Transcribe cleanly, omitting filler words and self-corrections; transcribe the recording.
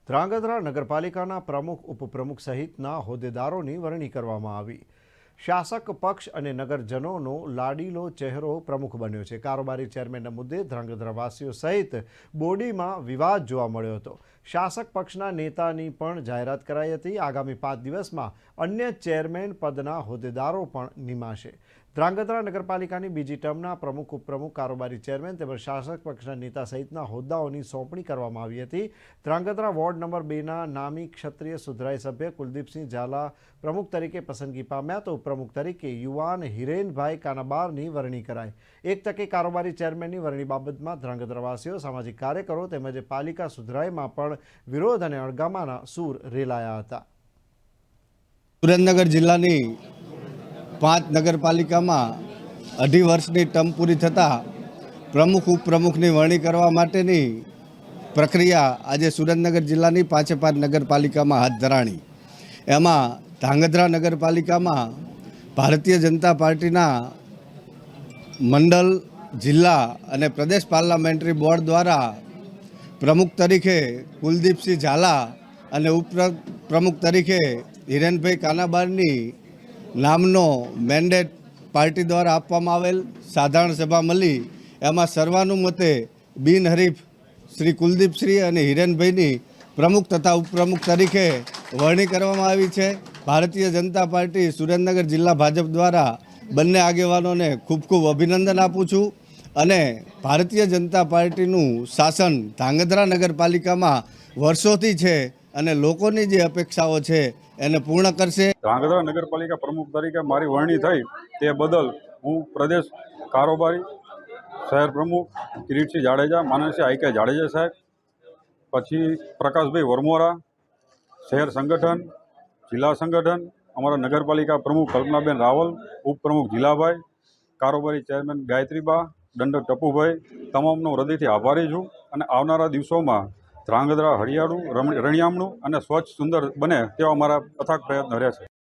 ધ્રાંગધ્રા નગરપાલિકાના પ્રમુખ ઉપપ્રમુખ સહિતના હોદ્દેદારોની વરણી કરવામાં આવી। શાસક પક્ષ અને નગરજનોનો લાડીલો ચહેરો પ્રમુખ બન્યો છે। કારોબારી ચેરમેનના મુદ્દે ધ્રાંગધ્રાવાસીઓ સહિત બોડીમાં વિવાદ જોવા મળ્યો હતો। શાસક પક્ષના નેતાની પણ જાહેરાત કરાઈ હતી। આગામી 5 દિવસમાં અન્ય ચેરમેન પદના હોદ્દેદારો પણ નિમાશે। ધ્રાંગધ્રા નગરપાલિકાની બીજી ટર્મના પ્રમુખ ઉપપ્રમુખ કારોબારી ચેરમેન તેમજ શાસક પક્ષના નેતા સહિતના હોદ્દાઓની સોંપણી કરવામાં આવી હતી। ધ્રાંગધ્રા વોર્ડ નંબર 2ના નામી ક્ષત્રિય સુધરાઈ સભ્ય કુલદીપસિંહ ઝાલા પ્રમુખ તરીકે પસંદગી પામ્યા તો ઉપપ્રમુખ તરીકે યુવાન હિરેનભાઈ કાનાબારની વરણી કરાઈ। એક તકે કારોબારી ચેરમેનની વરણી બાબતમાં ધ્રાંગધ્રાવાસીઓ, સામાજિક કાર્યકરો તેમજ પાલિકા સુધરાઈમાં પણ વિરોધ અને અણગમાના સૂર રેલાયા હતા। સુરેન્દ્રનગર જિલ્લાની 5 નગરપાલિકામાં 2.5 વર્ષની ટર્મ પૂરી થતાં પ્રમુખ ઉપપ્રમુખની વરણી કરવા માટેની પ્રક્રિયા આજે સુરેન્દ્રનગર જિલ્લાની 5 નગરપાલિકામાં હાથ ધરાણી। એમાં ધ્રાંગધ્રા નગરપાલિકામાં ભારતીય જનતા પાર્ટીના મંડળ, જિલ્લા અને પ્રદેશ પાર્લામેન્ટરી બોર્ડ દ્વારા પ્રમુખ તરીકે કુલદીપસિંહ ઝાલા અને ઉપપ્રમુખ તરીકે હિરેનભાઈ કાનાબારની નામનો મેન્ડેટ પાર્ટી દ્વારા આપવામાં આવેલ। સાધારણ સભા મળી એમાં સર્વાનુમતે બિનહરીફ શ્રી કુલદીપશ્રી અને હિરેનભાઈની પ્રમુખ તથા ઉપપ્રમુખ તરીકે વરણી કરવામાં આવી છે। ભારતીય જનતા પાર્ટી સુરેન્દ્રનગર જિલ્લા ભાજપ દ્વારા બંને આગેવાનોને ખૂબ ખૂબ અભિનંદન આપું છું અને ભારતીય જનતા પાર્ટીનું શાસન ધ્રાંગધ્રા નગરપાલિકામાં વર્ષોથી છે અને લોકોની જે અપેક્ષાઓ છે એને પૂર્ણ કરશે। ધ્રાંગધ્રા નગરપાલિકા પ્રમુખ તરીકે મારી વરણી થઈ તે બદલ હું પ્રદેશ કારોબારી શહેર પ્રમુખ કિરીટસિંહ જાડેજા, માનનસિંહ આઈ કે જાડેજા સાહેબ, પછી પ્રકાશભાઈ વરમોરા, શહેર સંગઠન, જિલ્લા સંગઠન, અમારા નગરપાલિકા પ્રમુખ કલ્પનાબેન રાવલ, ઉપપ્રમુખ જિલ્લાભાઈ, કારોબારી ચેરમેન ગાયત્રીબા, દંડક ટપુભાઈ, તમામનો હૃદયથી આભારી છું અને આવનારા દિવસોમાં ધ્રાંગધ્રા હરિયાળું, રણિયામણું અને સ્વચ્છ સુંદર બને તેવા મારા અથાગ પ્રયત્ન રહેશે।